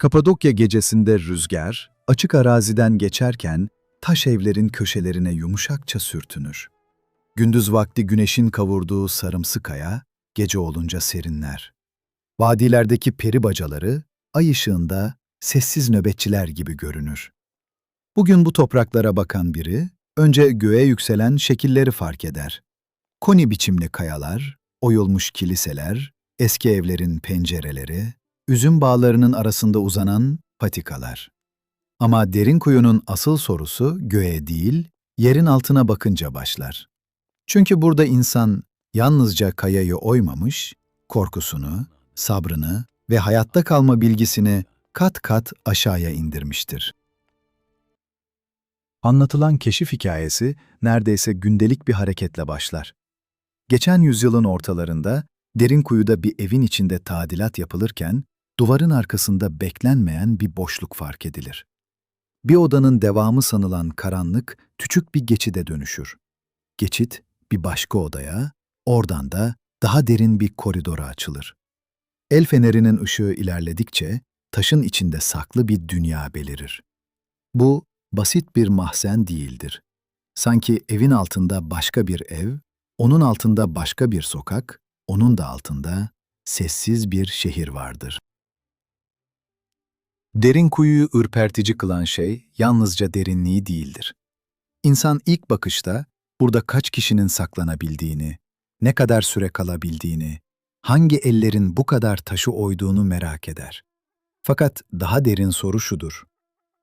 Kapadokya gecesinde rüzgar, açık araziden geçerken taş evlerin köşelerine yumuşakça sürtünür. Gündüz vakti güneşin kavurduğu sarımsı kaya, gece olunca serinler. Vadilerdeki peri bacaları, ay ışığında sessiz nöbetçiler gibi görünür. Bugün bu topraklara bakan biri, önce göğe yükselen şekilleri fark eder. Koni biçimli kayalar, oyulmuş kiliseler, eski evlerin pencereleri, üzüm bağlarının arasında uzanan patikalar. Ama derin kuyunun asıl sorusu göğe değil, yerin altına bakınca başlar. Çünkü burada insan yalnızca kayayı oymamış, korkusunu, sabrını ve hayatta kalma bilgisini kat kat aşağıya indirmiştir. Anlatılan keşif hikayesi neredeyse gündelik bir hareketle başlar. Geçen yüzyılın ortalarında derin kuyuda bir evin içinde tadilat yapılırken duvarın arkasında beklenmeyen bir boşluk fark edilir. Bir odanın devamı sanılan karanlık küçük bir geçide dönüşür. Geçit bir başka odaya, oradan da daha derin bir koridora açılır. El fenerinin ışığı ilerledikçe taşın içinde saklı bir dünya belirir. Bu basit bir mahzen değildir. Sanki evin altında başka bir ev, onun altında başka bir sokak, onun da altında sessiz bir şehir vardır. Derin kuyuyu ürpertici kılan şey yalnızca derinliği değildir. İnsan ilk bakışta burada kaç kişinin saklanabildiğini, ne kadar süre kalabildiğini, hangi ellerin bu kadar taşı oyduğunu merak eder. Fakat daha derin soru şudur: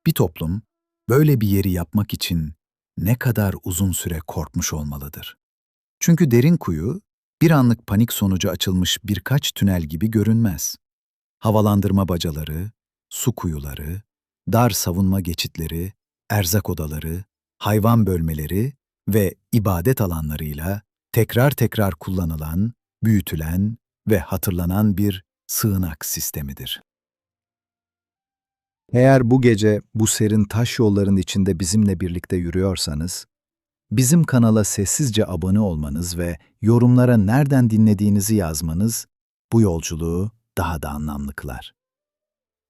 bir toplum böyle bir yeri yapmak için ne kadar uzun süre korkmuş olmalıdır? Çünkü derin kuyu, bir anlık panik sonucu açılmış birkaç tünel gibi görünmez. Havalandırma bacaları, su kuyuları, dar savunma geçitleri, erzak odaları, hayvan bölmeleri ve ibadet alanlarıyla tekrar tekrar kullanılan, büyütülen ve hatırlanan bir sığınak sistemidir. Eğer bu gece bu serin taş yolların içinde bizimle birlikte yürüyorsanız, bizim kanala sessizce abone olmanız ve yorumlara nereden dinlediğinizi yazmanız bu yolculuğu daha da anlamlı kılar.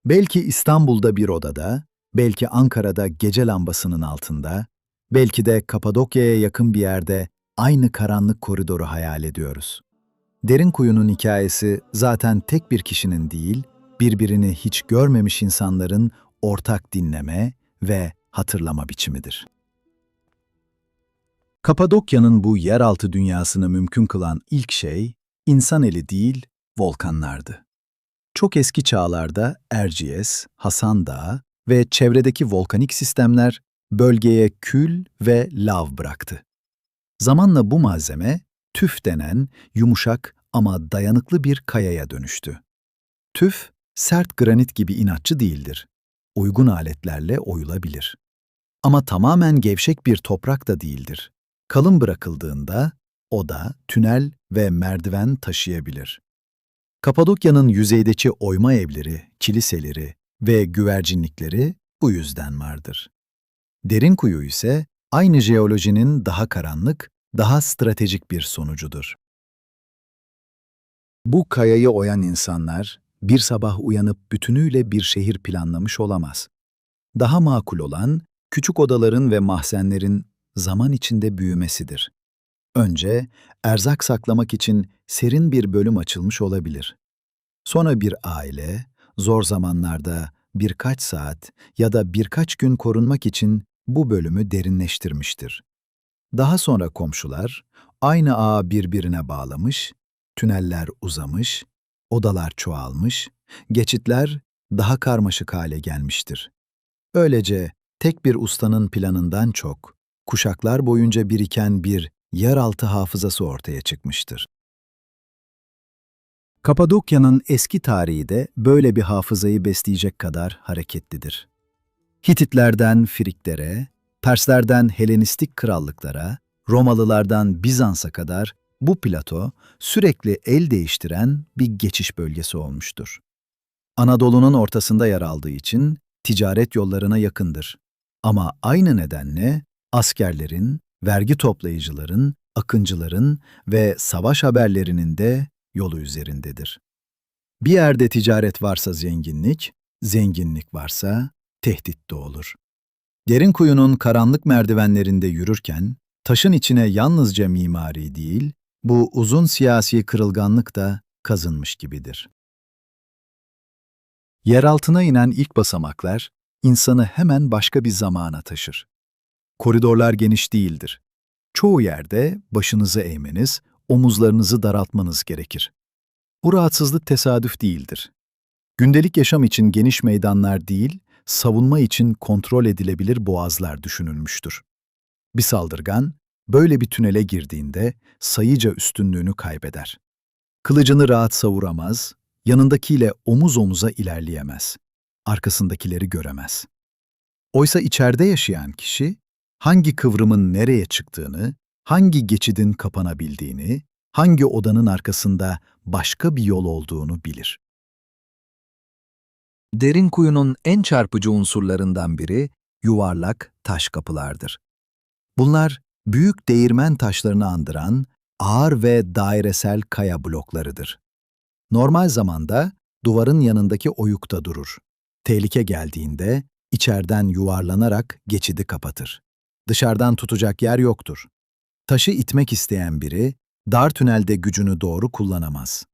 Belki İstanbul'da bir odada, belki Ankara'da gece lambasının altında, belki de Kapadokya'ya yakın bir yerde aynı karanlık koridoru hayal ediyoruz. Derin kuyunun hikayesi zaten tek bir kişinin değil, birbirini hiç görmemiş insanların ortak dinleme ve hatırlama biçimidir. Kapadokya'nın bu yeraltı dünyasını mümkün kılan ilk şey, insan eli değil, volkanlardı. Çok eski çağlarda Erciyes, Hasan Dağı ve çevredeki volkanik sistemler bölgeye kül ve lav bıraktı. Zamanla bu malzeme, tüf denen yumuşak ama dayanıklı bir kayaya dönüştü. Tüf, sert granit gibi inatçı değildir. Uygun aletlerle oyulabilir. Ama tamamen gevşek bir toprak da değildir. Kalın bırakıldığında oda, tünel ve merdiven taşıyabilir. Kapadokya'nın yüzeydeki oyma evleri, kiliseleri ve güvercinlikleri bu yüzden vardır. Derin kuyu ise aynı jeolojinin daha karanlık, daha stratejik bir sonucudur. Bu kayayı oyan insanlar bir sabah uyanıp bütünüyle bir şehir planlamış olamaz. Daha makul olan küçük odaların ve mahzenlerin zaman içinde büyümesidir. Önce erzak saklamak için serin bir bölüm açılmış olabilir. Sonra bir aile, zor zamanlarda birkaç saat ya da birkaç gün korunmak için bu bölümü derinleştirmiştir. Daha sonra komşular aynı ağı birbirine bağlamış, tüneller uzamış, odalar çoğalmış, geçitler daha karmaşık hale gelmiştir. Böylece tek bir ustanın planından çok, kuşaklar boyunca biriken bir yeraltı hafızası ortaya çıkmıştır. Kapadokya'nın eski tarihi de böyle bir hafızayı besleyecek kadar hareketlidir. Hititlerden Friklere, Perslerden Helenistik krallıklara, Romalılardan Bizans'a kadar bu plato sürekli el değiştiren bir geçiş bölgesi olmuştur. Anadolu'nun ortasında yer aldığı için ticaret yollarına yakındır. Ama aynı nedenle askerlerin, vergi toplayıcıların, akıncıların ve savaş haberlerinin de yolu üzerindedir. Bir yerde ticaret varsa zenginlik, zenginlik varsa tehdit de olur. Derin kuyunun karanlık merdivenlerinde yürürken, taşın içine yalnızca mimari değil, bu uzun siyasi kırılganlık da kazınmış gibidir. Yer altına inen ilk basamaklar, insanı hemen başka bir zamana taşır. Koridorlar geniş değildir. Çoğu yerde başınızı eğmeniz, omuzlarınızı daraltmanız gerekir. Bu rahatsızlık tesadüf değildir. Gündelik yaşam için geniş meydanlar değil, savunma için kontrol edilebilir boğazlar düşünülmüştür. Bir saldırgan, böyle bir tünele girdiğinde sayıca üstünlüğünü kaybeder. Kılıcını rahat savuramaz, yanındakiyle omuz omuza ilerleyemez. Arkasındakileri göremez. Oysa içeride yaşayan kişi, hangi kıvrımın nereye çıktığını, hangi geçidin kapanabildiğini, hangi odanın arkasında başka bir yol olduğunu bilir. Derin kuyunun en çarpıcı unsurlarından biri yuvarlak taş kapılardır. Bunlar büyük değirmen taşlarını andıran ağır ve dairesel kaya bloklarıdır. Normal zamanda duvarın yanındaki oyukta durur. Tehlike geldiğinde içeriden yuvarlanarak geçidi kapatır. Dışarıdan tutacak yer yoktur. Taşı itmek isteyen biri dar tünelde gücünü doğru kullanamaz.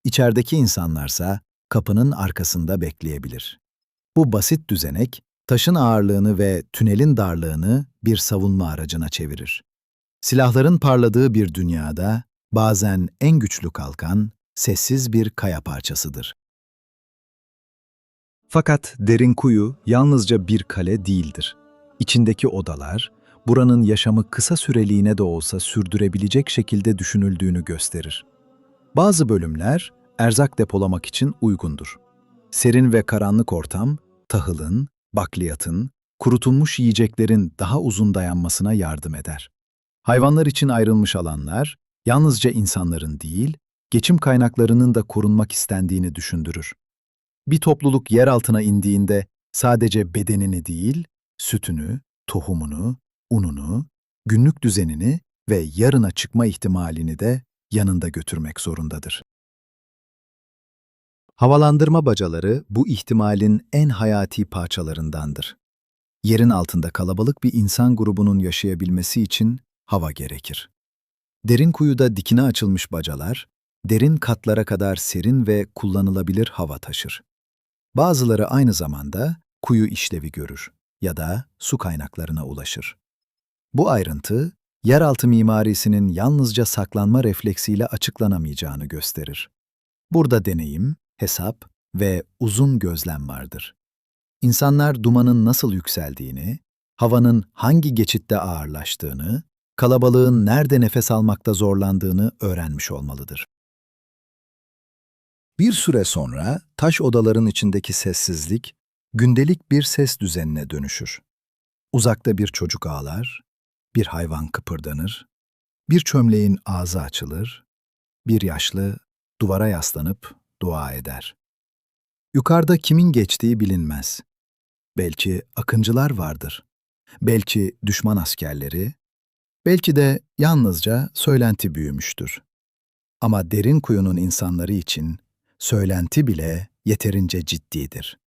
İçerideki insanlarsa kapının arkasında bekleyebilir. Bu basit düzenek, taşın ağırlığını ve tünelin darlığını bir savunma aracına çevirir. Silahların parladığı bir dünyada bazen en güçlü kalkan, sessiz bir kaya parçasıdır. Fakat derin kuyu yalnızca bir kale değildir. İçindeki odalar, buranın yaşamı kısa süreliğine de olsa sürdürebilecek şekilde düşünüldüğünü gösterir. Bazı bölümler erzak depolamak için uygundur. Serin ve karanlık ortam, tahılın, bakliyatın, kurutulmuş yiyeceklerin daha uzun dayanmasına yardım eder. Hayvanlar için ayrılmış alanlar, yalnızca insanların değil, geçim kaynaklarının da korunmak istendiğini düşündürür. Bir topluluk yer altına indiğinde sadece bedenini değil, sütünü, tohumunu, ununu, günlük düzenini ve yarına çıkma ihtimalini de yanında götürmek zorundadır. Havalandırma bacaları bu ihtimalin en hayati parçalarındandır. Yerin altında kalabalık bir insan grubunun yaşayabilmesi için hava gerekir. Derin kuyuda dikine açılmış bacalar, derin katlara kadar serin ve kullanılabilir hava taşır. Bazıları aynı zamanda kuyu işlevi görür ya da su kaynaklarına ulaşır. Bu ayrıntı, yeraltı mimarisinin yalnızca saklanma refleksiyle açıklanamayacağını gösterir. Burada deneyim, hesap ve uzun gözlem vardır. İnsanlar dumanın nasıl yükseldiğini, havanın hangi geçitte ağırlaştığını, kalabalığın nerede nefes almakta zorlandığını öğrenmiş olmalıdır. Bir süre sonra taş odaların içindeki sessizlik, gündelik bir ses düzenine dönüşür. Uzakta bir çocuk ağlar, bir hayvan kıpırdanır, bir çömleğin ağzı açılır, bir yaşlı duvara yaslanıp dua eder. Yukarıda kimin geçtiği bilinmez. Belki akıncılar vardır, belki düşman askerleri, belki de yalnızca söylenti büyümüştür. Ama derin kuyunun insanları için söylenti bile yeterince ciddidir.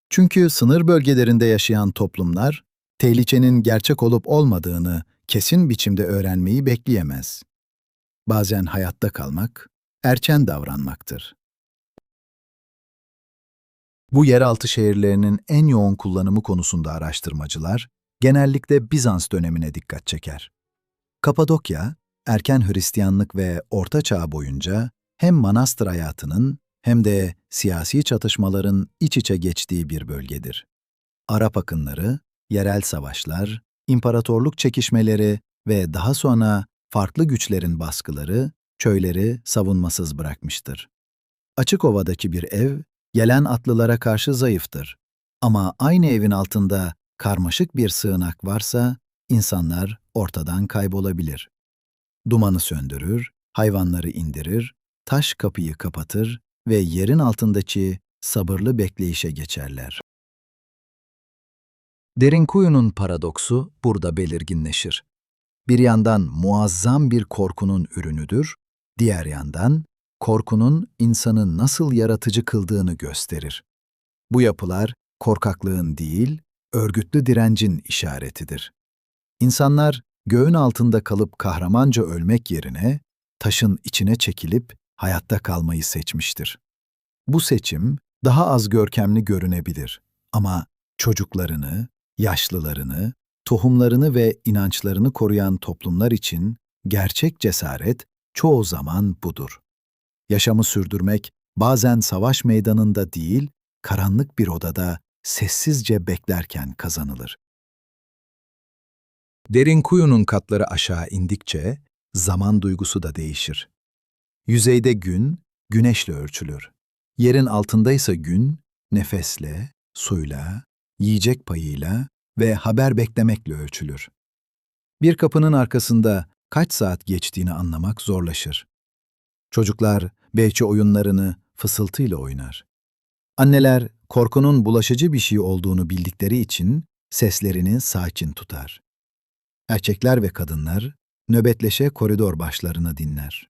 Çünkü sınır bölgelerinde yaşayan toplumlar, tehlikenin gerçek olup olmadığını kesin biçimde öğrenmeyi bekleyemez. Bazen hayatta kalmak, erken davranmaktır. Bu yeraltı şehirlerinin en yoğun kullanımı konusunda araştırmacılar, genellikle Bizans dönemine dikkat çeker. Kapadokya, erken Hristiyanlık ve Orta Çağ boyunca hem manastır hayatının hem de siyasi çatışmaların iç içe geçtiği bir bölgedir. Arap akınları, yerel savaşlar, imparatorluk çekişmeleri ve daha sonra farklı güçlerin baskıları köyleri savunmasız bırakmıştır. Açık ovadaki bir ev, gelen atlılara karşı zayıftır. Ama aynı evin altında karmaşık bir sığınak varsa, insanlar ortadan kaybolabilir. Dumanı söndürür, hayvanları indirir, taş kapıyı kapatır ve yerin altındaki sabırlı bekleyişe geçerler. Derin kuyunun paradoksu burada belirginleşir. Bir yandan muazzam bir korkunun ürünüdür, diğer yandan korkunun insanı nasıl yaratıcı kıldığını gösterir. Bu yapılar korkaklığın değil, örgütlü direncin işaretidir. İnsanlar göğün altında kalıp kahramanca ölmek yerine taşın içine çekilip hayatta kalmayı seçmiştir. Bu seçim daha az görkemli görünebilir ama çocuklarını, yaşlılarını, tohumlarını ve inançlarını koruyan toplumlar için gerçek cesaret çoğu zaman budur. Yaşamı sürdürmek bazen savaş meydanında değil, karanlık bir odada sessizce beklerken kazanılır. Derin kuyunun katları aşağı indikçe zaman duygusu da değişir. Yüzeyde gün, güneşle ölçülür. Yerin altındaysa gün, nefesle, suyla, yiyecek payıyla ve haber beklemekle ölçülür. Bir kapının arkasında kaç saat geçtiğini anlamak zorlaşır. Çocuklar behçe oyunlarını fısıltıyla oynar. Anneler korkunun bulaşıcı bir şey olduğunu bildikleri için seslerini sakin tutar. Erkekler ve kadınlar nöbetleşe koridor başlarını dinler.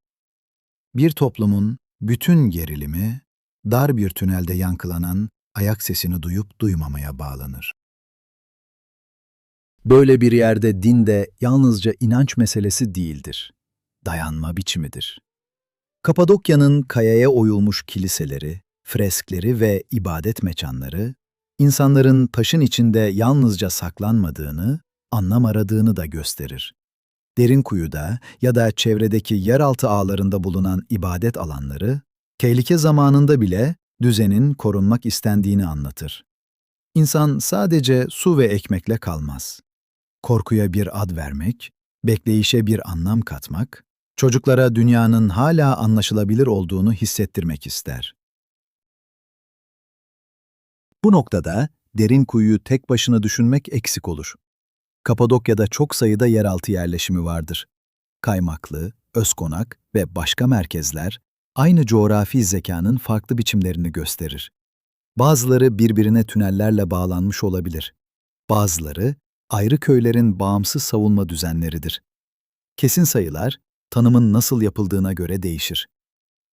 Bir toplumun bütün gerilimi, dar bir tünelde yankılanan ayak sesini duyup duymamaya bağlanır. Böyle bir yerde din de yalnızca inanç meselesi değildir. Dayanma biçimidir. Kapadokya'nın kayaya oyulmuş kiliseleri, freskleri ve ibadet mekanları, insanların taşın içinde yalnızca saklanmadığını, anlam aradığını da gösterir. Derinkuyu'da ya da çevredeki yeraltı ağlarında bulunan ibadet alanları, tehlike zamanında bile düzenin korunmak istendiğini anlatır. İnsan sadece su ve ekmekle kalmaz. Korkuya bir ad vermek, bekleyişe bir anlam katmak, çocuklara dünyanın hala anlaşılabilir olduğunu hissettirmek ister. Bu noktada derin kuyuyu tek başına düşünmek eksik olur. Kapadokya'da çok sayıda yeraltı yerleşimi vardır. Kaymaklı, Özkonak ve başka merkezler aynı coğrafi zekanın farklı biçimlerini gösterir. Bazıları birbirine tünellerle bağlanmış olabilir. Bazıları ayrı köylerin bağımsız savunma düzenleridir. Kesin sayılar tanımın nasıl yapıldığına göre değişir.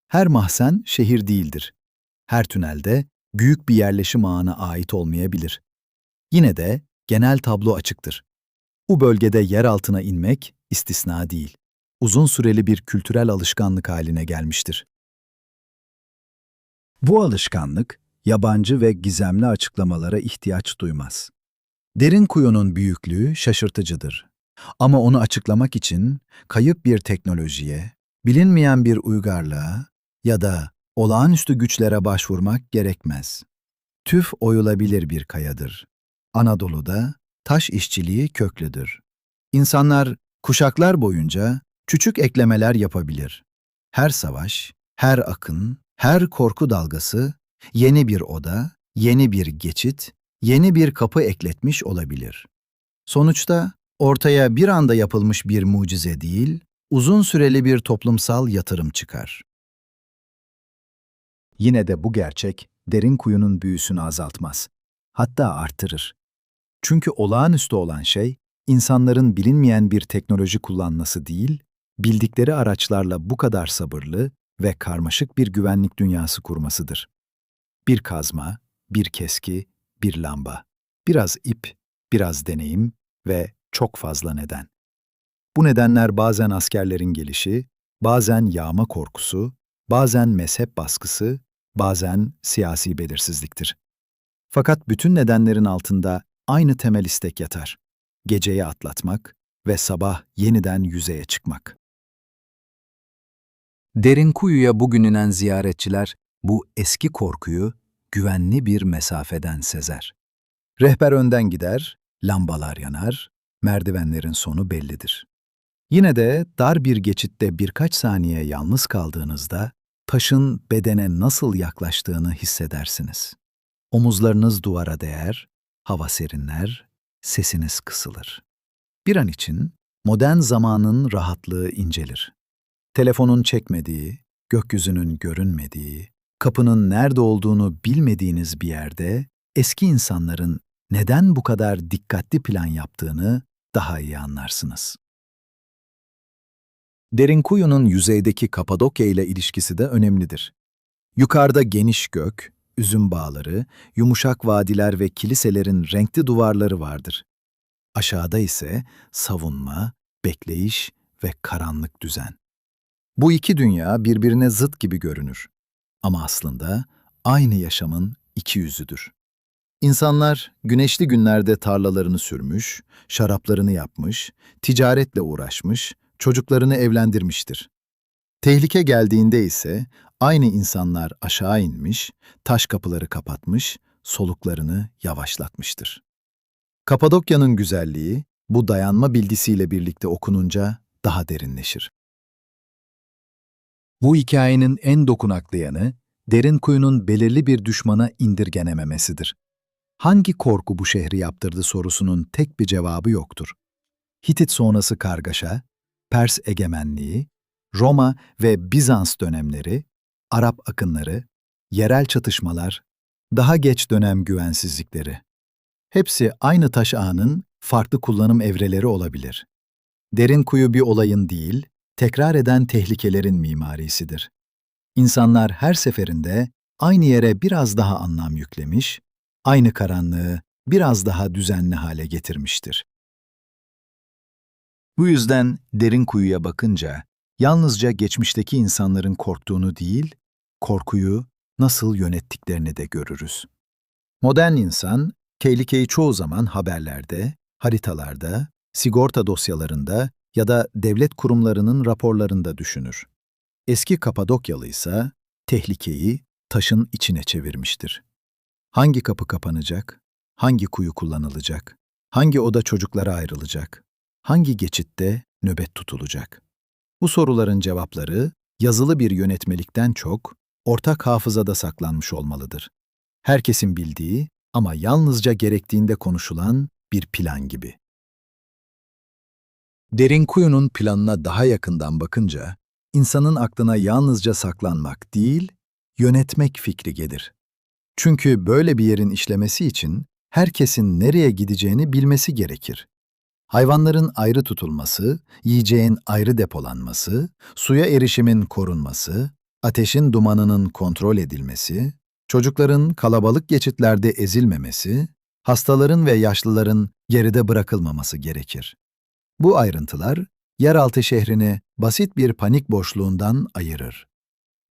Her mahzen şehir değildir. Her tünelde büyük bir yerleşim ağına ait olmayabilir. Yine de genel tablo açıktır. Bu bölgede yer altına inmek istisna değil. Uzun süreli bir kültürel alışkanlık haline gelmiştir. Bu alışkanlık, yabancı ve gizemli açıklamalara ihtiyaç duymaz. Derin kuyunun büyüklüğü şaşırtıcıdır. Ama onu açıklamak için kayıp bir teknolojiye, bilinmeyen bir uygarlığa ya da olağanüstü güçlere başvurmak gerekmez. Tüf oyulabilir bir kayadır. Anadolu'da taş işçiliği köklüdür. İnsanlar kuşaklar boyunca küçük eklemeler yapabilir. Her savaş, her akın, her korku dalgası yeni bir oda, yeni bir geçit, yeni bir kapı ekletmiş olabilir. Sonuçta ortaya bir anda yapılmış bir mucize değil, uzun süreli bir toplumsal yatırım çıkar. Yine de bu gerçek derin kuyunun büyüsünü azaltmaz. Hatta artırır. Çünkü olağanüstü olan şey, insanların bilinmeyen bir teknoloji kullanması değil, bildikleri araçlarla bu kadar sabırlı ve karmaşık bir güvenlik dünyası kurmasıdır. Bir kazma, bir keski, bir lamba, biraz ip, biraz deneyim ve çok fazla neden. Bu nedenler bazen askerlerin gelişi, bazen yağma korkusu, bazen mezhep baskısı, bazen siyasi belirsizliktir. Fakat bütün nedenlerin altında aynı temel istek yatar. Geceyi atlatmak ve sabah yeniden yüzeye çıkmak. Derin kuyuya bugün inen ziyaretçiler bu eski korkuyu güvenli bir mesafeden sezer. Rehber önden gider, lambalar yanar, merdivenlerin sonu bellidir. Yine de dar bir geçitte birkaç saniye yalnız kaldığınızda taşın bedene nasıl yaklaştığını hissedersiniz. Omuzlarınız duvara değer, hava serinler, sesiniz kısılır. Bir an için modern zamanın rahatlığı incelir. Telefonun çekmediği, gökyüzünün görünmediği, kapının nerede olduğunu bilmediğiniz bir yerde eski insanların neden bu kadar dikkatli plan yaptığını daha iyi anlarsınız. Derinkuyu'nun yüzeydeki Kapadokya ile ilişkisi de önemlidir. Yukarıda geniş gök, üzüm bağları, yumuşak vadiler ve kiliselerin renkli duvarları vardır. Aşağıda ise savunma, bekleyiş ve karanlık düzen. Bu iki dünya birbirine zıt gibi görünür. Ama aslında aynı yaşamın iki yüzüdür. İnsanlar güneşli günlerde tarlalarını sürmüş, şaraplarını yapmış, ticaretle uğraşmış, çocuklarını evlendirmiştir. Tehlike geldiğinde ise aynı insanlar aşağı inmiş, taş kapıları kapatmış, soluklarını yavaşlatmıştır. Kapadokya'nın güzelliği bu dayanma bilgisiyle birlikte okununca daha derinleşir. Bu hikayenin en dokunaklı yanı, derin kuyunun belirli bir düşmana indirgenememesidir. Hangi korku bu şehri yaptırdı sorusunun tek bir cevabı yoktur. Hitit sonrası kargaşa, Pers egemenliği, Roma ve Bizans dönemleri, Arap akınları, yerel çatışmalar, daha geç dönem güvensizlikleri. Hepsi aynı taş ağının farklı kullanım evreleri olabilir. Derin kuyu bir olayın değil, tekrar eden tehlikelerin mimarisidir. İnsanlar her seferinde aynı yere biraz daha anlam yüklemiş, aynı karanlığı biraz daha düzenli hale getirmiştir. Bu yüzden derin kuyuya bakınca yalnızca geçmişteki insanların korktuğunu değil, korkuyu nasıl yönettiklerini de görürüz. Modern insan, tehlikeyi çoğu zaman haberlerde, haritalarda, sigorta dosyalarında ya da devlet kurumlarının raporlarında düşünür. Eski Kapadokyalı ise tehlikeyi taşın içine çevirmiştir. Hangi kapı kapanacak? Hangi kuyu kullanılacak? Hangi oda çocuklara ayrılacak? Hangi geçitte nöbet tutulacak? Bu soruların cevapları yazılı bir yönetmelikten çok ortak hafızada saklanmış olmalıdır. Herkesin bildiği ama yalnızca gerektiğinde konuşulan bir plan gibi. Derin kuyunun planına daha yakından bakınca, insanın aklına yalnızca saklanmak değil, yönetmek fikri gelir. Çünkü böyle bir yerin işlemesi için herkesin nereye gideceğini bilmesi gerekir. Hayvanların ayrı tutulması, yiyeceğin ayrı depolanması, suya erişimin korunması, ateşin dumanının kontrol edilmesi, çocukların kalabalık geçitlerde ezilmemesi, hastaların ve yaşlıların geride bırakılmaması gerekir. Bu ayrıntılar, yeraltı şehrini basit bir panik boşluğundan ayırır.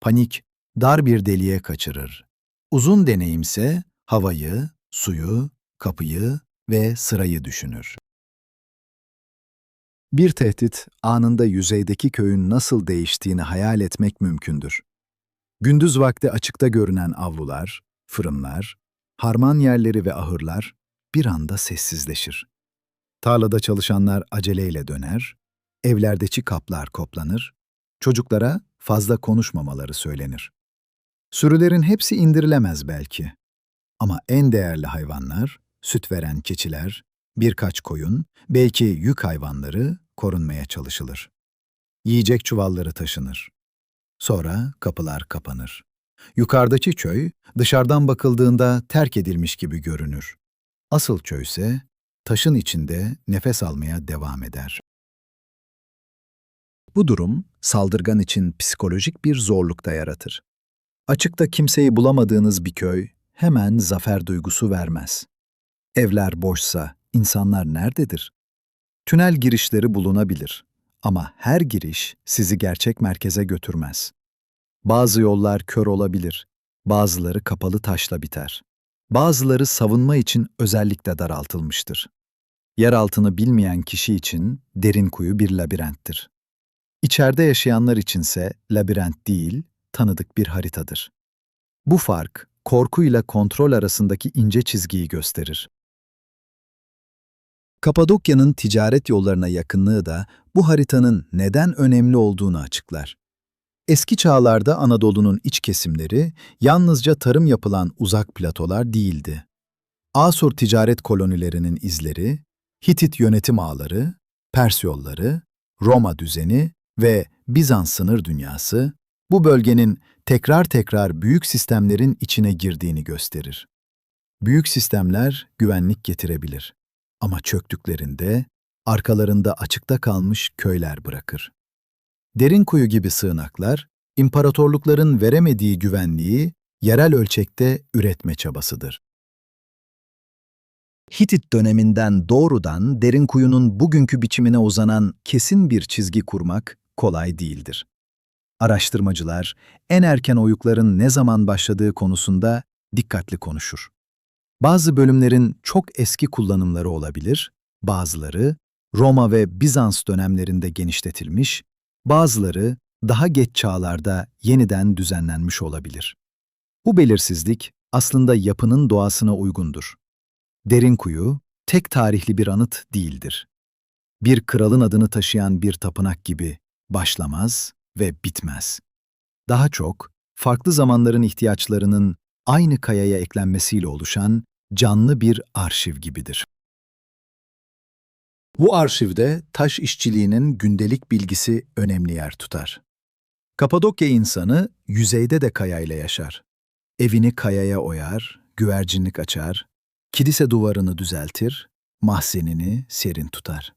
Panik, dar bir deliğe kaçırır. Uzun deneyimse havayı, suyu, kapıyı ve sırayı düşünür. Bir tehdit, anında yüzeydeki köyün nasıl değiştiğini hayal etmek mümkündür. Gündüz vakti açıkta görünen avlular, fırınlar, harman yerleri ve ahırlar bir anda sessizleşir. Tarlada çalışanlar aceleyle döner, evlerdeki kaplar koplanır, çocuklara fazla konuşmamaları söylenir. Sürülerin hepsi indirilemez belki. Ama en değerli hayvanlar, süt veren keçiler, birkaç koyun, belki yük hayvanları korunmaya çalışılır. Yiyecek çuvalları taşınır. Sonra kapılar kapanır. Yukarıdaki köy, dışarıdan bakıldığında terk edilmiş gibi görünür. Asıl köy ise taşın içinde nefes almaya devam eder. Bu durum, saldırgan için psikolojik bir zorluk da yaratır. Açıkta kimseyi bulamadığınız bir köy hemen zafer duygusu vermez. Evler boşsa insanlar nerededir? Tünel girişleri bulunabilir ama her giriş sizi gerçek merkeze götürmez. Bazı yollar kör olabilir, bazıları kapalı taşla biter. Bazıları savunma için özellikle daraltılmıştır. Yer altını bilmeyen kişi için derin kuyu bir labirenttir. İçeride yaşayanlar içinse labirent değil, tanıdık bir haritadır. Bu fark, korkuyla kontrol arasındaki ince çizgiyi gösterir. Kapadokya'nın ticaret yollarına yakınlığı da bu haritanın neden önemli olduğunu açıklar. Eski çağlarda Anadolu'nun iç kesimleri yalnızca tarım yapılan uzak platolar değildi. Asur ticaret kolonilerinin izleri, Hitit yönetim ağları, Pers yolları, Roma düzeni ve Bizans sınır dünyası, bu bölgenin tekrar tekrar büyük sistemlerin içine girdiğini gösterir. Büyük sistemler güvenlik getirebilir ama çöktüklerinde arkalarında açıkta kalmış köyler bırakır. Derin kuyu gibi sığınaklar, imparatorlukların veremediği güvenliği yerel ölçekte üretme çabasıdır. Hitit döneminden doğrudan Derinkuyu'nun bugünkü biçimine uzanan kesin bir çizgi kurmak kolay değildir. Araştırmacılar en erken oyukların ne zaman başladığı konusunda dikkatli konuşur. Bazı bölümlerin çok eski kullanımları olabilir, bazıları Roma ve Bizans dönemlerinde genişletilmiş, bazıları daha geç çağlarda yeniden düzenlenmiş olabilir. Bu belirsizlik aslında yapının doğasına uygundur. Derinkuyu, tek tarihli bir anıt değildir. Bir kralın adını taşıyan bir tapınak gibi başlamaz ve bitmez. Daha çok, farklı zamanların ihtiyaçlarının aynı kayaya eklenmesiyle oluşan canlı bir arşiv gibidir. Bu arşivde taş işçiliğinin gündelik bilgisi önemli yer tutar. Kapadokya insanı yüzeyde de kayayla yaşar. Evini kayaya oyar, güvercinlik açar, kilise duvarını düzeltir, mahzenini serin tutar.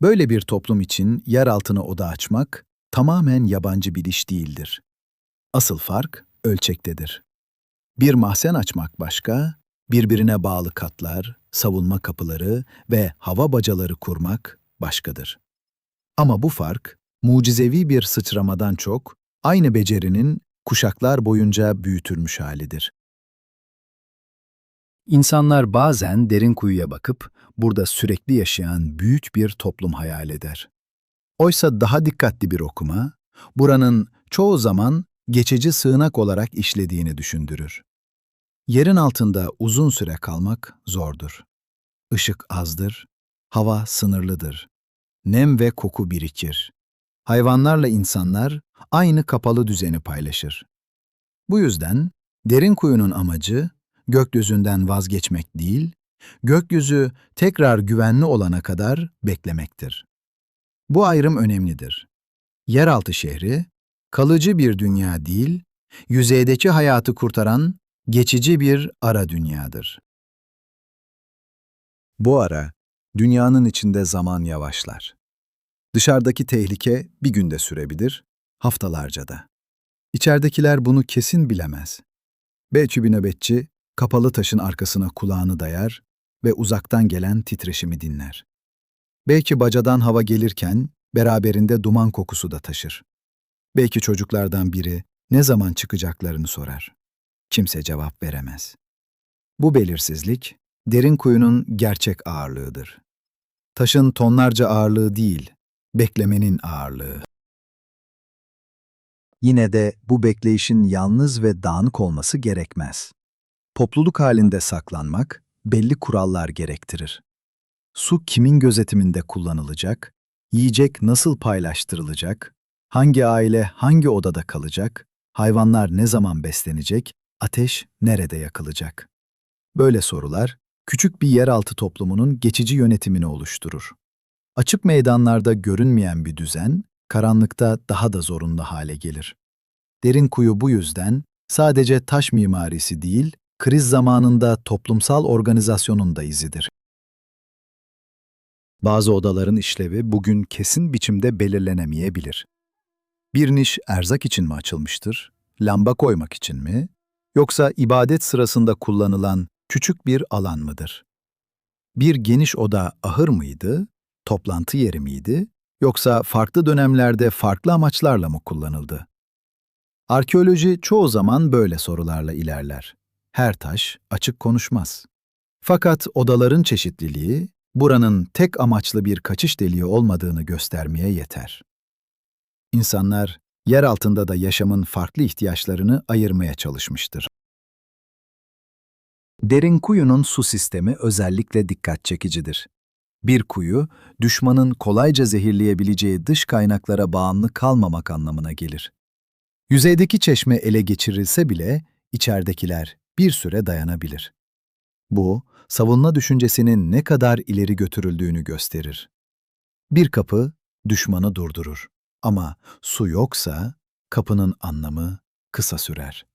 Böyle bir toplum için yer altına oda açmak tamamen yabancı bir iş değildir. Asıl fark ölçektedir. Bir mahzen açmak başka, birbirine bağlı katlar, savunma kapıları ve hava bacaları kurmak başkadır. Ama bu fark, mucizevi bir sıçramadan çok, aynı becerinin kuşaklar boyunca büyütülmüş halidir. İnsanlar bazen derin kuyuya bakıp, burada sürekli yaşayan büyük bir toplum hayal eder. Oysa daha dikkatli bir okuma, buranın çoğu zaman geçici sığınak olarak işlediğini düşündürür. Yerin altında uzun süre kalmak zordur. Işık azdır, hava sınırlıdır. Nem ve koku birikir. Hayvanlarla insanlar aynı kapalı düzeni paylaşır. Bu yüzden derin kuyunun amacı gökyüzünden vazgeçmek değil, gökyüzü tekrar güvenli olana kadar beklemektir. Bu ayrım önemlidir. Yeraltı şehri, kalıcı bir dünya değil, yüzeydeki hayatı kurtaran geçici bir ara dünyadır. Bu ara, dünyanın içinde zaman yavaşlar. Dışarıdaki tehlike bir günde sürebilir, haftalarca da. İçeridekiler bunu kesin bilemez. Belki bir nöbetçi, kapalı taşın arkasına kulağını dayar ve uzaktan gelen titreşimi dinler. Belki bacadan hava gelirken beraberinde duman kokusu da taşır. Belki çocuklardan biri ne zaman çıkacaklarını sorar. Kimse cevap veremez. Bu belirsizlik, derin kuyunun gerçek ağırlığıdır. Taşın tonlarca ağırlığı değil, beklemenin ağırlığı. Yine de bu bekleyişin yalnız ve dağınık olması gerekmez. Topluluk halinde saklanmak belli kurallar gerektirir. Su kimin gözetiminde kullanılacak, yiyecek nasıl paylaştırılacak, hangi aile hangi odada kalacak, hayvanlar ne zaman beslenecek, ateş nerede yakılacak? Böyle sorular, küçük bir yeraltı toplumunun geçici yönetimini oluşturur. Açık meydanlarda görünmeyen bir düzen, karanlıkta daha da zorunlu hale gelir. Derin kuyu bu yüzden sadece taş mimarisi değil, kriz zamanında toplumsal organizasyonun da izidir. Bazı odaların işlevi bugün kesin biçimde belirlenemeyebilir. Bir niş erzak için mi açılmıştır, lamba koymak için mi, yoksa ibadet sırasında kullanılan küçük bir alan mıdır? Bir geniş oda ahır mıydı, toplantı yeri miydi, yoksa farklı dönemlerde farklı amaçlarla mı kullanıldı? Arkeoloji çoğu zaman böyle sorularla ilerler. Her taş açık konuşmaz. Fakat odaların çeşitliliği, buranın tek amaçlı bir kaçış deliği olmadığını göstermeye yeter. İnsanlar, yer altında da yaşamın farklı ihtiyaçlarını ayırmaya çalışmıştır. Derin kuyunun su sistemi özellikle dikkat çekicidir. Bir kuyu, düşmanın kolayca zehirleyebileceği dış kaynaklara bağımlı kalmamak anlamına gelir. Yüzeydeki çeşme ele geçirilse bile, içeridekiler bir süre dayanabilir. Bu, savunma düşüncesinin ne kadar ileri götürüldüğünü gösterir. Bir kapı, düşmanı durdurur. Ama su yoksa, kapının anlamı kısa sürer.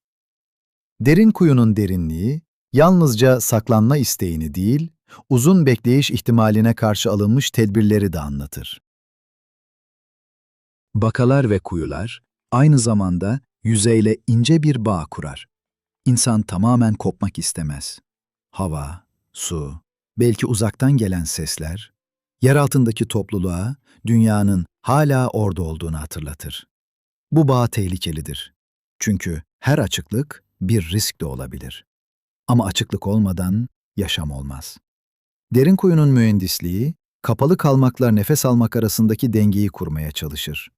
Derin kuyunun derinliği, yalnızca saklanma isteğini değil, uzun bekleyiş ihtimaline karşı alınmış tedbirleri de anlatır. Bakalar ve kuyular, aynı zamanda yüzeyle ince bir bağ kurar. İnsan tamamen kopmak istemez. Hava, su, belki uzaktan gelen sesler, yer altındaki topluluğa dünyanın hala orada olduğunu hatırlatır. Bu bağ tehlikelidir. Çünkü her açıklık bir risk de olabilir. Ama açıklık olmadan yaşam olmaz. Derin kuyunun mühendisliği, kapalı kalmakla nefes almak arasındaki dengeyi kurmaya çalışır.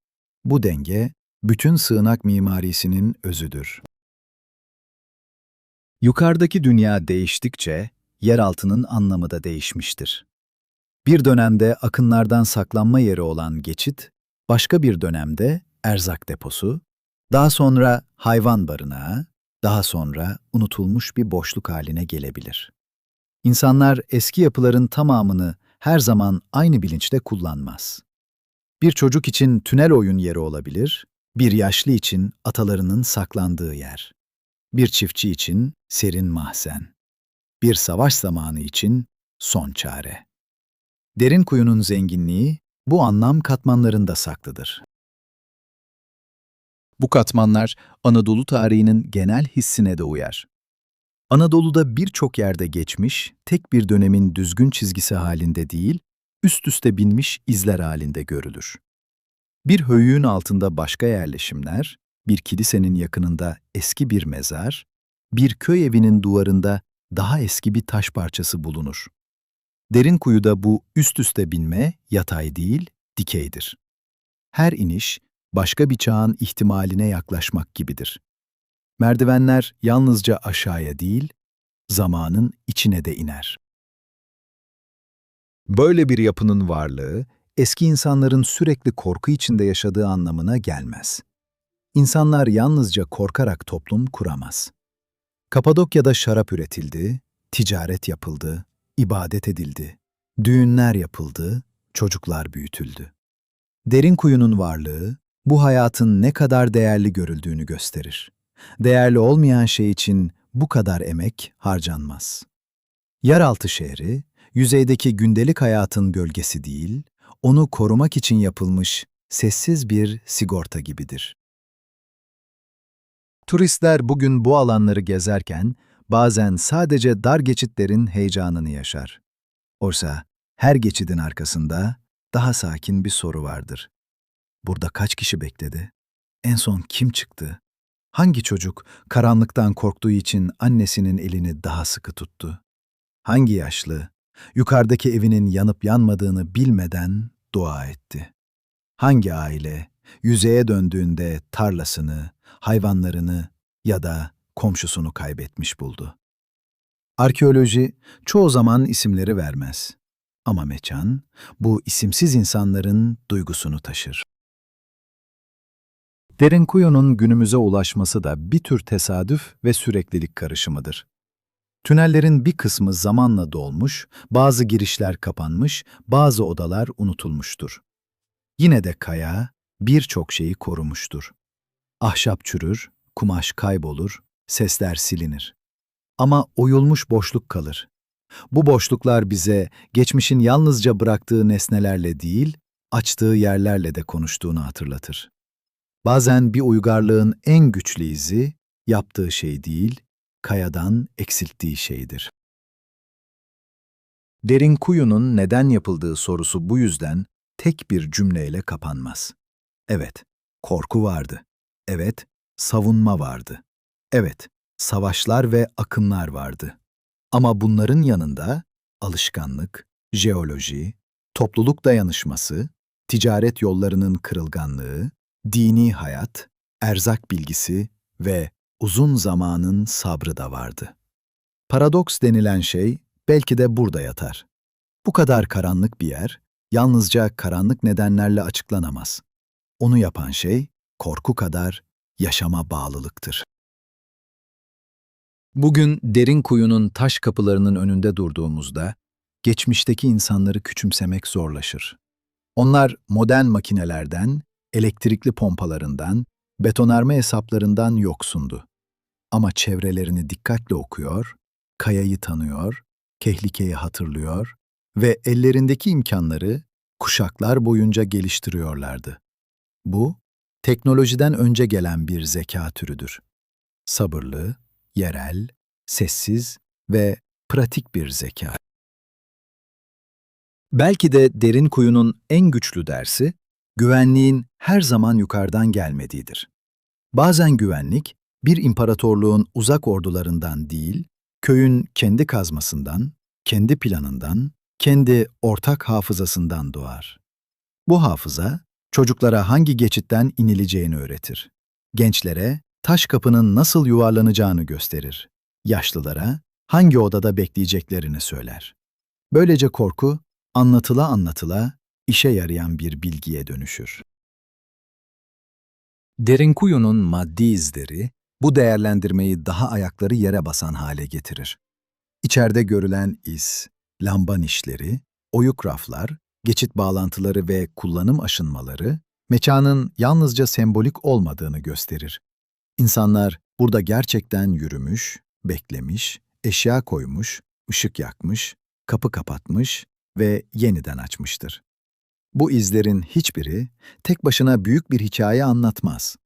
Bu denge, bütün sığınak mimarisinin özüdür. Yukarıdaki dünya değiştikçe, yeraltının anlamı da değişmiştir. Bir dönemde akınlardan saklanma yeri olan geçit, başka bir dönemde erzak deposu, daha sonra hayvan barınağı, daha sonra unutulmuş bir boşluk haline gelebilir. İnsanlar eski yapıların tamamını her zaman aynı bilinçle kullanmaz. Bir çocuk için tünel oyun yeri olabilir, bir yaşlı için atalarının saklandığı yer. Bir çiftçi için serin mahzen. Bir savaş zamanı için son çare. Derin kuyunun zenginliği bu anlam katmanlarında saklıdır. Bu katmanlar Anadolu tarihinin genel hissine de uyar. Anadolu'da birçok yerde geçmiş, tek bir dönemin düzgün çizgisi halinde değil, üst üste binmiş izler halinde görülür. Bir höyüğün altında başka yerleşimler, bir kilisenin yakınında eski bir mezar, bir köy evinin duvarında daha eski bir taş parçası bulunur. Derin kuyuda bu üst üste binme yatay değil, dikeydir. Her iniş başka bir çağın ihtimaline yaklaşmak gibidir. Merdivenler yalnızca aşağıya değil, zamanın içine de iner. Böyle bir yapının varlığı, eski insanların sürekli korku içinde yaşadığı anlamına gelmez. İnsanlar yalnızca korkarak toplum kuramaz. Kapadokya'da şarap üretildi, ticaret yapıldı, ibadet edildi, düğünler yapıldı, çocuklar büyütüldü. Derin kuyunun varlığı, bu hayatın ne kadar değerli görüldüğünü gösterir. Değerli olmayan şey için bu kadar emek harcanmaz. Yeraltı şehri, yüzeydeki gündelik hayatın gölgesi değil, onu korumak için yapılmış sessiz bir sigorta gibidir. Turistler bugün bu alanları gezerken bazen sadece dar geçitlerin heyecanını yaşar. Oysa her geçidin arkasında daha sakin bir soru vardır. Burada kaç kişi bekledi? En son kim çıktı? Hangi çocuk karanlıktan korktuğu için annesinin elini daha sıkı tuttu? Hangi yaşlı yukarıdaki evinin yanıp yanmadığını bilmeden dua etti? Hangi aile yüzeye döndüğünde tarlasını, hayvanlarını ya da komşusunu kaybetmiş buldu? Arkeoloji çoğu zaman isimleri vermez. Ama mekan, bu isimsiz insanların duygusunu taşır. Derin kuyunun günümüze ulaşması da bir tür tesadüf ve süreklilik karışımıdır. Tünellerin bir kısmı zamanla dolmuş, bazı girişler kapanmış, bazı odalar unutulmuştur. Yine de kaya birçok şeyi korumuştur. Ahşap çürür, kumaş kaybolur, sesler silinir. Ama oyulmuş boşluk kalır. Bu boşluklar bize geçmişin yalnızca bıraktığı nesnelerle değil, açtığı yerlerle de konuştuğunu hatırlatır. Bazen bir uygarlığın en güçlü izi, yaptığı şey değil, kayadan eksilttiği şeydir. Derin kuyunun neden yapıldığı sorusu bu yüzden tek bir cümleyle kapanmaz. Evet, korku vardı. Evet, savunma vardı. Evet, savaşlar ve akınlar vardı. Ama bunların yanında alışkanlık, jeoloji, topluluk dayanışması, ticaret yollarının kırılganlığı, dini hayat, erzak bilgisi ve uzun zamanın sabrı da vardı. Paradoks denilen şey belki de burada yatar. Bu kadar karanlık bir yer, yalnızca karanlık nedenlerle açıklanamaz. Onu yapan şey, korku kadar yaşama bağlılıktır. Bugün derin kuyunun taş kapılarının önünde durduğumuzda, geçmişteki insanları küçümsemek zorlaşır. Onlar modern makinelerden, elektrikli pompalarından, betonarme hesaplarından yoksundu. Ama çevrelerini dikkatle okuyor, kayayı tanıyor, tehlikeyi hatırlıyor ve ellerindeki imkanları kuşaklar boyunca geliştiriyorlardı. Bu, teknolojiden önce gelen bir zeka türüdür. Sabırlı, yerel, sessiz ve pratik bir zeka. Belki de derin kuyunun en güçlü dersi, güvenliğin her zaman yukarıdan gelmediğidir. Bazen güvenlik, bir imparatorluğun uzak ordularından değil, köyün kendi kazmasından, kendi planından, kendi ortak hafızasından doğar. Bu hafıza, çocuklara hangi geçitten inileceğini öğretir. Gençlere taş kapının nasıl yuvarlanacağını gösterir. Yaşlılara hangi odada bekleyeceklerini söyler. Böylece korku, anlatıla anlatıla işe yarayan bir bilgiye dönüşür. Derin kuyunun maddi izleri, bu değerlendirmeyi daha ayakları yere basan hale getirir. İçeride görülen iz, lamba nişleri, oyuk raflar, geçit bağlantıları ve kullanım aşınmaları, mekanın yalnızca sembolik olmadığını gösterir. İnsanlar burada gerçekten yürümüş, beklemiş, eşya koymuş, ışık yakmış, kapı kapatmış ve yeniden açmıştır. Bu izlerin hiçbiri tek başına büyük bir hikaye anlatmaz.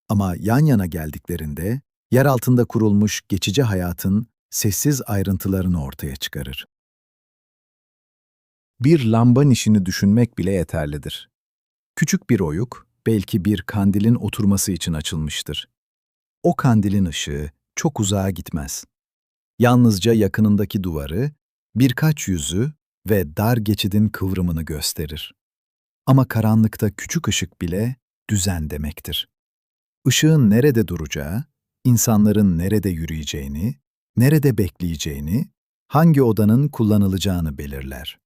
Ama yan yana geldiklerinde yer altında kurulmuş geçici hayatın sessiz ayrıntılarını ortaya çıkarır. Bir lamba nişini düşünmek bile yeterlidir. Küçük bir oyuk, belki bir kandilin oturması için açılmıştır. O kandilin ışığı çok uzağa gitmez. Yalnızca yakınındaki duvarı, birkaç yüzü ve dar geçidin kıvrımını gösterir. Ama karanlıkta küçük ışık bile düzen demektir. Işığın nerede duracağı, insanların nerede yürüyeceğini, nerede bekleyeceğini, hangi odanın kullanılacağını belirler.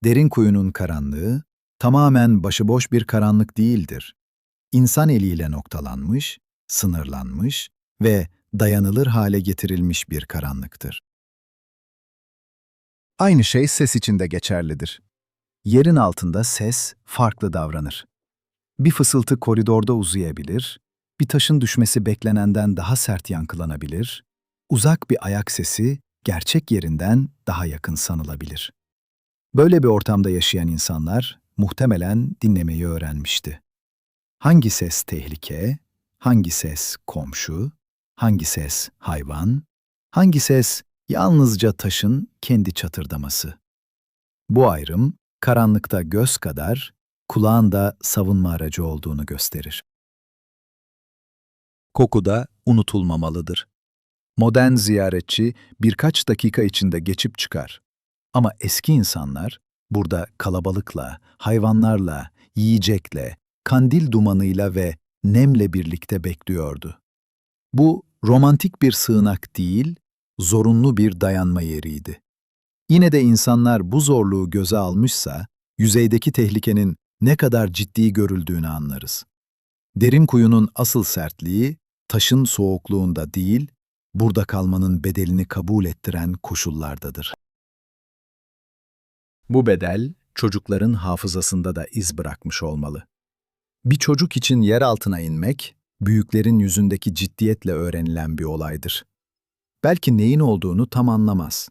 Derin kuyunun karanlığı, tamamen başıboş bir karanlık değildir. İnsan eliyle noktalanmış, sınırlanmış ve dayanılır hale getirilmiş bir karanlıktır. Aynı şey ses için de geçerlidir. Yerin altında ses farklı davranır. Bir fısıltı koridorda uzayabilir, bir taşın düşmesi beklenenden daha sert yankılanabilir, uzak bir ayak sesi gerçek yerinden daha yakın sanılabilir. Böyle bir ortamda yaşayan insanlar muhtemelen dinlemeyi öğrenmişti. Hangi ses tehlike, hangi ses komşu, hangi ses hayvan, hangi ses yalnızca taşın kendi çatırdaması. Bu ayrım, karanlıkta göz kadar, kulağın da savunma aracı olduğunu gösterir. Koku da unutulmamalıdır. Modern ziyaretçi birkaç dakika içinde geçip çıkar. Ama eski insanlar burada kalabalıkla, hayvanlarla, yiyecekle, kandil dumanıyla ve nemle birlikte bekliyordu. Bu romantik bir sığınak değil, zorunlu bir dayanma yeriydi. Yine de insanlar bu zorluğu göze almışsa, yüzeydeki tehlikenin ne kadar ciddi görüldüğünü anlarız. Derin kuyunun asıl sertliği, taşın soğukluğunda değil, burada kalmanın bedelini kabul ettiren koşullardadır. Bu bedel, çocukların hafızasında da iz bırakmış olmalı. Bir çocuk için yer altına inmek, büyüklerin yüzündeki ciddiyetle öğrenilen bir olaydır. Belki neyin olduğunu tam anlamaz.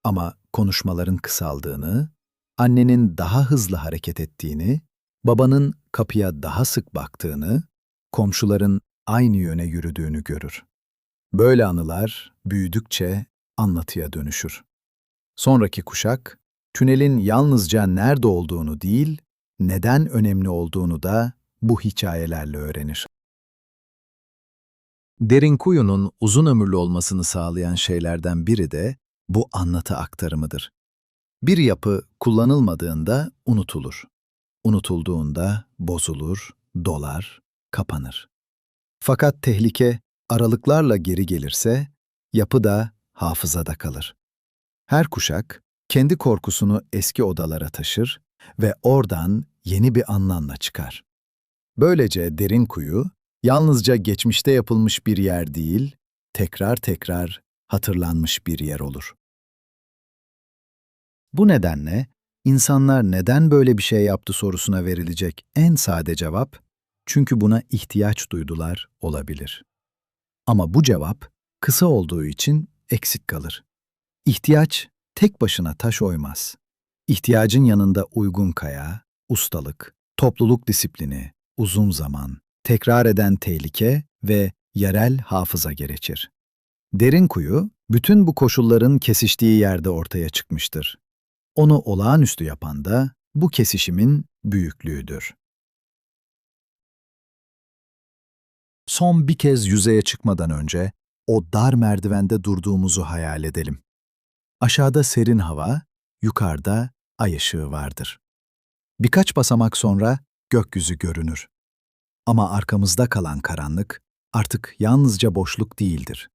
Ama konuşmaların kısaldığını, annenin daha hızlı hareket ettiğini, babanın kapıya daha sık baktığını, komşuların aynı yöne yürüdüğünü görür. Böyle anılar büyüdükçe anlatıya dönüşür. Sonraki kuşak, tünelin yalnızca nerede olduğunu değil, neden önemli olduğunu da bu hikayelerle öğrenir. Derin kuyunun uzun ömürlü olmasını sağlayan şeylerden biri de bu anlatı aktarımıdır. Bir yapı kullanılmadığında unutulur. Unutulduğunda bozulur, dolar, kapanır. Fakat tehlike aralıklarla geri gelirse yapı da hafızada kalır. Her kuşak kendi korkusunu eski odalara taşır ve oradan yeni bir anlamla çıkar. Böylece derin kuyu yalnızca geçmişte yapılmış bir yer değil, tekrar tekrar hatırlanmış bir yer olur. Bu nedenle insanlar neden böyle bir şey yaptı sorusuna verilecek en sade cevap, çünkü buna ihtiyaç duydular olabilir. Ama bu cevap kısa olduğu için eksik kalır. İhtiyaç tek başına taş oymaz. İhtiyacın yanında uygun kaya, ustalık, topluluk disiplini, uzun zaman, tekrar eden tehlike ve yerel hafıza gerekir. Derin kuyu, bütün bu koşulların kesiştiği yerde ortaya çıkmıştır. Onu olağanüstü yapan da bu kesişimin büyüklüğüdür. Son bir kez yüzeye çıkmadan önce o dar merdivende durduğumuzu hayal edelim. Aşağıda serin hava, yukarıda ay ışığı vardır. Birkaç basamak sonra gökyüzü görünür. Ama arkamızda kalan karanlık artık yalnızca boşluk değildir.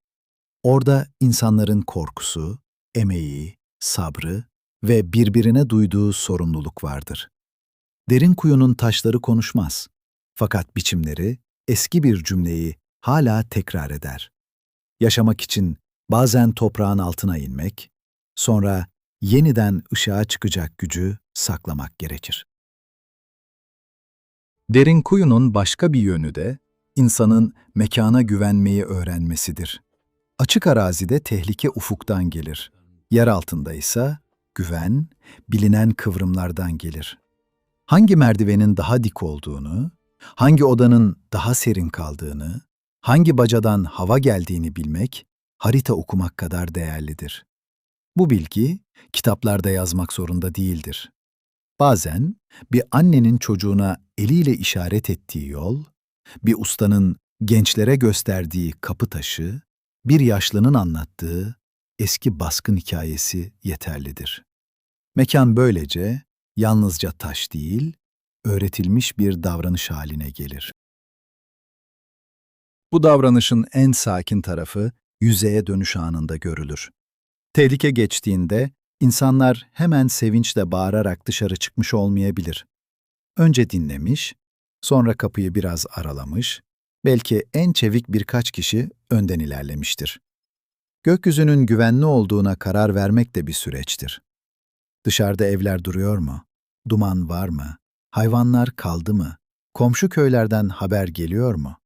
Orada insanların korkusu, emeği, sabrı ve birbirine duyduğu sorumluluk vardır. Derin kuyunun taşları konuşmaz. Fakat biçimleri eski bir cümleyi hala tekrar eder. Yaşamak için bazen toprağın altına inmek, sonra yeniden ışığa çıkacak gücü saklamak gerekir. Derin kuyunun başka bir yönü de insanın mekana güvenmeyi öğrenmesidir. Açık arazide tehlike ufuktan gelir. Yer altında ise güven bilinen kıvrımlardan gelir. Hangi merdivenin daha dik olduğunu, hangi odanın daha serin kaldığını, hangi bacadan hava geldiğini bilmek, harita okumak kadar değerlidir. Bu bilgi kitaplarda yazmak zorunda değildir. Bazen bir annenin çocuğuna eliyle işaret ettiği yol, bir ustanın gençlere gösterdiği kapı taşı, bir yaşlının anlattığı eski baskın hikayesi yeterlidir. Mekan böylece yalnızca taş değil, öğretilmiş bir davranış haline gelir. Bu davranışın en sakin tarafı yüzeye dönüş anında görülür. Tehlike geçtiğinde insanlar hemen sevinçle bağırarak dışarı çıkmış olmayabilir. Önce dinlemiş, sonra kapıyı biraz aralamış, belki en çevik birkaç kişi önden ilerlemiştir. Gökyüzünün güvenli olduğuna karar vermek de bir süreçtir. Dışarıda evler duruyor mu? Duman var mı? Hayvanlar kaldı mı? Komşu köylerden haber geliyor mu?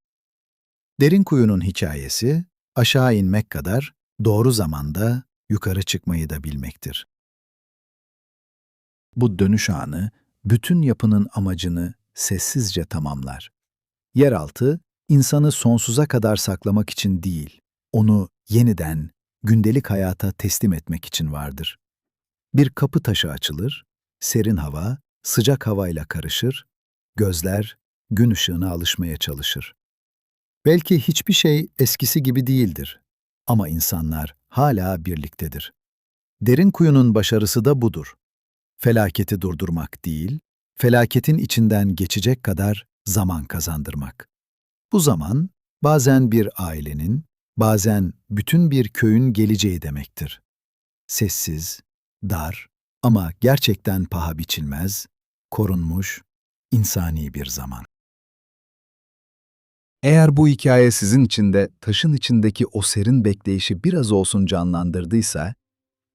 Derin kuyunun hikayesi, aşağı inmek kadar doğru zamanda yukarı çıkmayı da bilmektir. Bu dönüş anı, bütün yapının amacını sessizce tamamlar. Yeraltı, insanı sonsuza kadar saklamak için değil, onu yeniden, gündelik hayata teslim etmek için vardır. Bir kapı taşı açılır, serin hava, sıcak havayla karışır, gözler gün ışığına alışmaya çalışır. Belki hiçbir şey eskisi gibi değildir ama insanlar hala birliktedir. Derin kuyunun başarısı da budur. Felaketi durdurmak değil, felaketin içinden geçecek kadar zaman kazandırmak. Bu zaman bazen bir ailenin, bazen bütün bir köyün geleceği demektir. Sessiz, dar ama gerçekten paha biçilmez, korunmuş, insani bir zaman. Eğer bu hikaye sizin için de taşın içindeki o serin bekleyişi biraz olsun canlandırdıysa,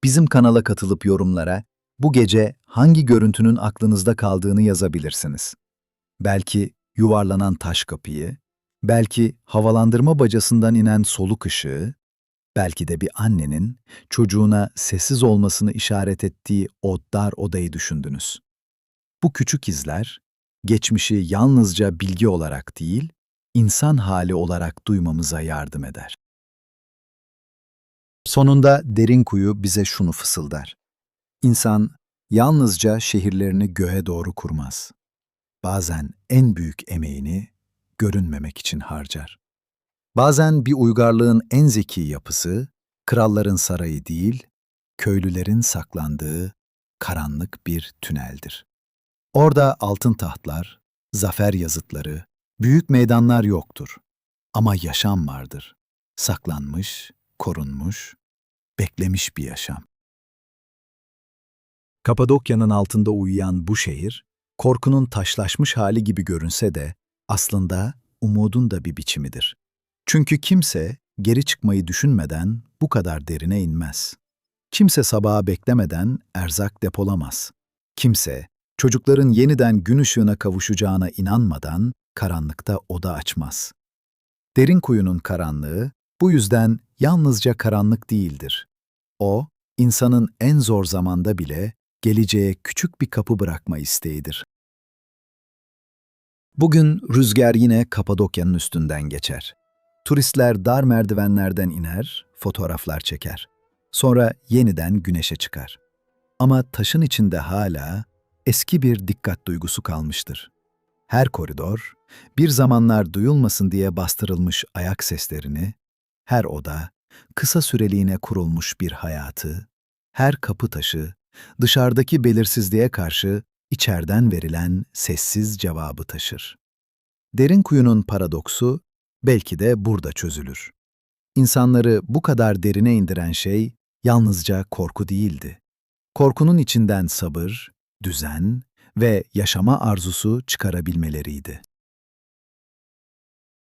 bizim kanala katılıp yorumlara bu gece hangi görüntünün aklınızda kaldığını yazabilirsiniz. Belki yuvarlanan taş kapıyı, belki havalandırma bacasından inen soluk ışığı, belki de bir annenin çocuğuna sessiz olmasını işaret ettiği o dar odayı düşündünüz. Bu küçük izler, geçmişi yalnızca bilgi olarak değil, insan hali olarak duymamıza yardım eder. Sonunda derin kuyu bize şunu fısıldar. İnsan yalnızca şehirlerini göğe doğru kurmaz. Bazen en büyük emeğini görünmemek için harcar. Bazen bir uygarlığın en zeki yapısı, kralların sarayı değil, köylülerin saklandığı karanlık bir tüneldir. Orada altın tahtlar, zafer yazıtları, büyük meydanlar yoktur. Ama yaşam vardır. Saklanmış, korunmuş, beklemiş bir yaşam. Kapadokya'nın altında uyuyan bu şehir, korkunun taşlaşmış hali gibi görünse de aslında umudun da bir biçimidir. Çünkü kimse geri çıkmayı düşünmeden bu kadar derine inmez. Kimse sabaha beklemeden erzak depolamaz. Kimse çocukların yeniden gün ışığına kavuşacağına inanmadan karanlıkta oda açmaz. Derin kuyunun karanlığı bu yüzden yalnızca karanlık değildir. O, insanın en zor zamanda bile geleceğe küçük bir kapı bırakma isteğidir. Bugün rüzgar yine Kapadokya'nın üstünden geçer. Turistler dar merdivenlerden iner, fotoğraflar çeker. Sonra yeniden güneşe çıkar. Ama taşın içinde hala eski bir dikkat duygusu kalmıştır. Her koridor, bir zamanlar duyulmasın diye bastırılmış ayak seslerini, her oda, kısa süreliğine kurulmuş bir hayatı, her kapı taşı, dışarıdaki belirsizliğe karşı içeriden verilen sessiz cevabı taşır. Derin kuyunun paradoksu belki de burada çözülür. İnsanları bu kadar derine indiren şey yalnızca korku değildi. Korkunun içinden sabır, düzen ve yaşama arzusu çıkarabilmeleriydi.